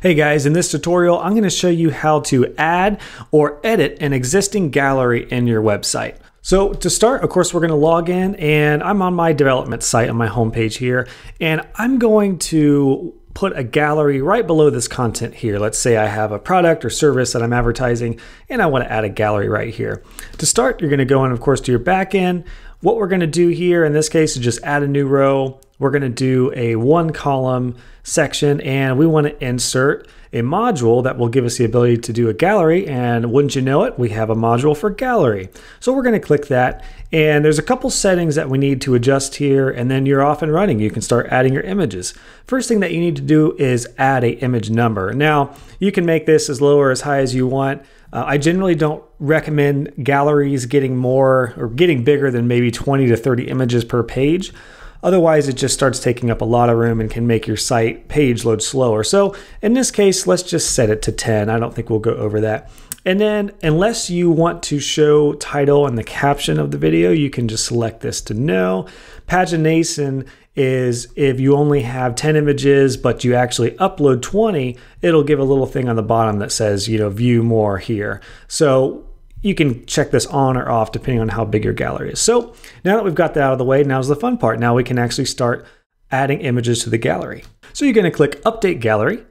Hey guys, in this tutorial, I'm going to show you how to add or edit an existing gallery in your website. So to start, of course, we're going to log in, and I'm on my development site on my homepage here, and I'm going to put a gallery right below this content here. Let's say I have a product or service that I'm advertising, and I want to add a gallery right here. To start, you're going to go in, of course, to your back end. What we're going to do here in this case is just add a new row. We're going to do a one column section, and we want to insert a module that will give us the ability to do a gallery, and wouldn't you know it, we have a module for gallery. So we're going to click that, and there's a couple settings that we need to adjust here, and then you're off and running. You can start adding your images. First thing that you need to do is add a image number. Now you can make this as low or as high as you want. I generally don't recommend galleries getting more or getting bigger than maybe 20 to 30 images per page. Otherwise, it just starts taking up a lot of room and can make your site page load slower. So in this case, let's just set it to 10. I don't think we'll go over that. And then unless you want to show title and the caption of the video, you can just select this to no. Pagination is if you only have 10 images, but you actually upload 20, it'll give a little thing on the bottom that says, view more here. So you can check this on or off depending on how big your gallery is. So now that we've got that out of the way, now's the fun part. Now we can actually start adding images to the gallery. So you're going to click Update Gallery.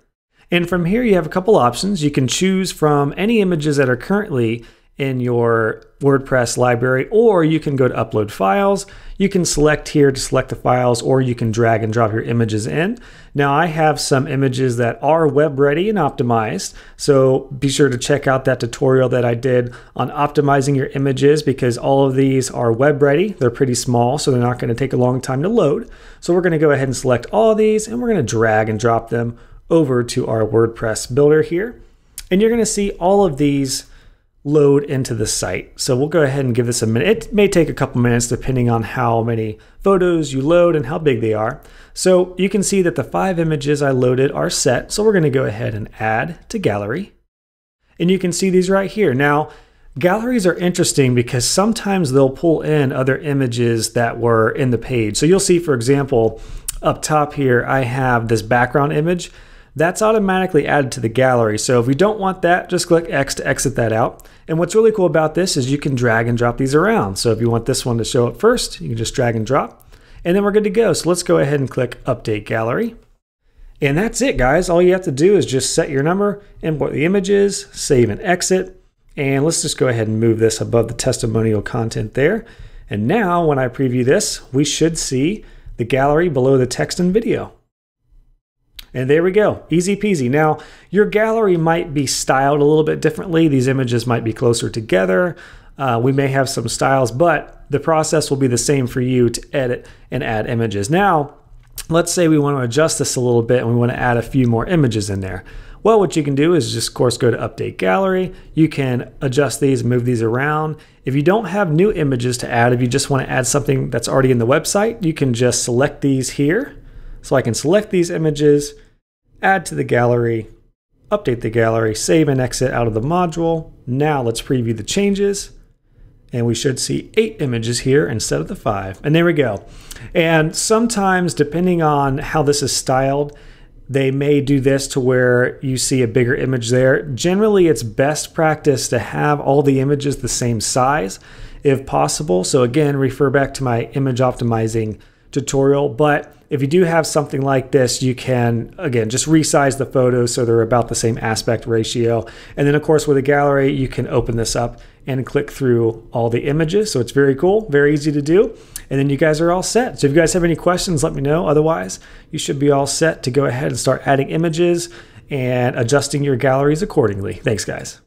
And from here, you have a couple options. You can choose from any images that are currently in your WordPress library, or you can go to Upload Files. You can select here to select the files, or you can drag and drop your images in. Now I have some images that are web ready and optimized, so be sure to check out that tutorial that I did on optimizing your images, because all of these are web ready. They're pretty small, so they're not going to take a long time to load. So we're going to go ahead and select all of these, and we're going to drag and drop them over to our WordPress builder here. And you're going to see all of these load into the site. So we'll go ahead and give this a minute. It may take a couple minutes depending on how many photos you load and how big they are. So you can see that the 5 images I loaded are set. So we're going to go ahead and add to gallery. And you can see these right here. Now, galleries are interesting because sometimes they'll pull in other images that were in the page. So you'll see, for example, up top here, I have this background image. That's automatically added to the gallery. So if we don't want that, just click X to exit that out. And what's really cool about this is you can drag and drop these around. So if you want this one to show up first, you can just drag and drop, and then we're good to go. So let's go ahead and click Update Gallery. And that's it, guys. All you have to do is just set your number, import the images, save and exit. And let's just go ahead and move this above the testimonial content there. And now when I preview this, we should see the gallery below the text and video. And there we go, easy peasy. Now, your gallery might be styled a little bit differently. These images might be closer together. We may have some styles, but the process will be the same for you to edit and add images. Now, let's say we want to adjust this a little bit and we want to add a few more images in there. Well, what you can do is just, of course, go to Update Gallery. You can adjust these, move these around. If you don't have new images to add, if you just want to add something that's already in the website, you can just select these here. So I can select these images, add to the gallery, update the gallery, save and exit out of the module. Now let's preview the changes, and we should see 8 images here instead of the 5. And there we go. And sometimes, depending on how this is styled, they may do this to where you see a bigger image there. Generally, it's best practice to have all the images the same size if possible. So again, refer back to my image optimizing tutorial. But if you do have something like this, you can, again, just resize the photos so they're about the same aspect ratio. And then, of course, with a gallery, you can open this up and click through all the images. So it's very cool, very easy to do. And then you guys are all set. So if you guys have any questions, let me know. Otherwise, you should be all set to go ahead and start adding images and adjusting your galleries accordingly. Thanks, guys.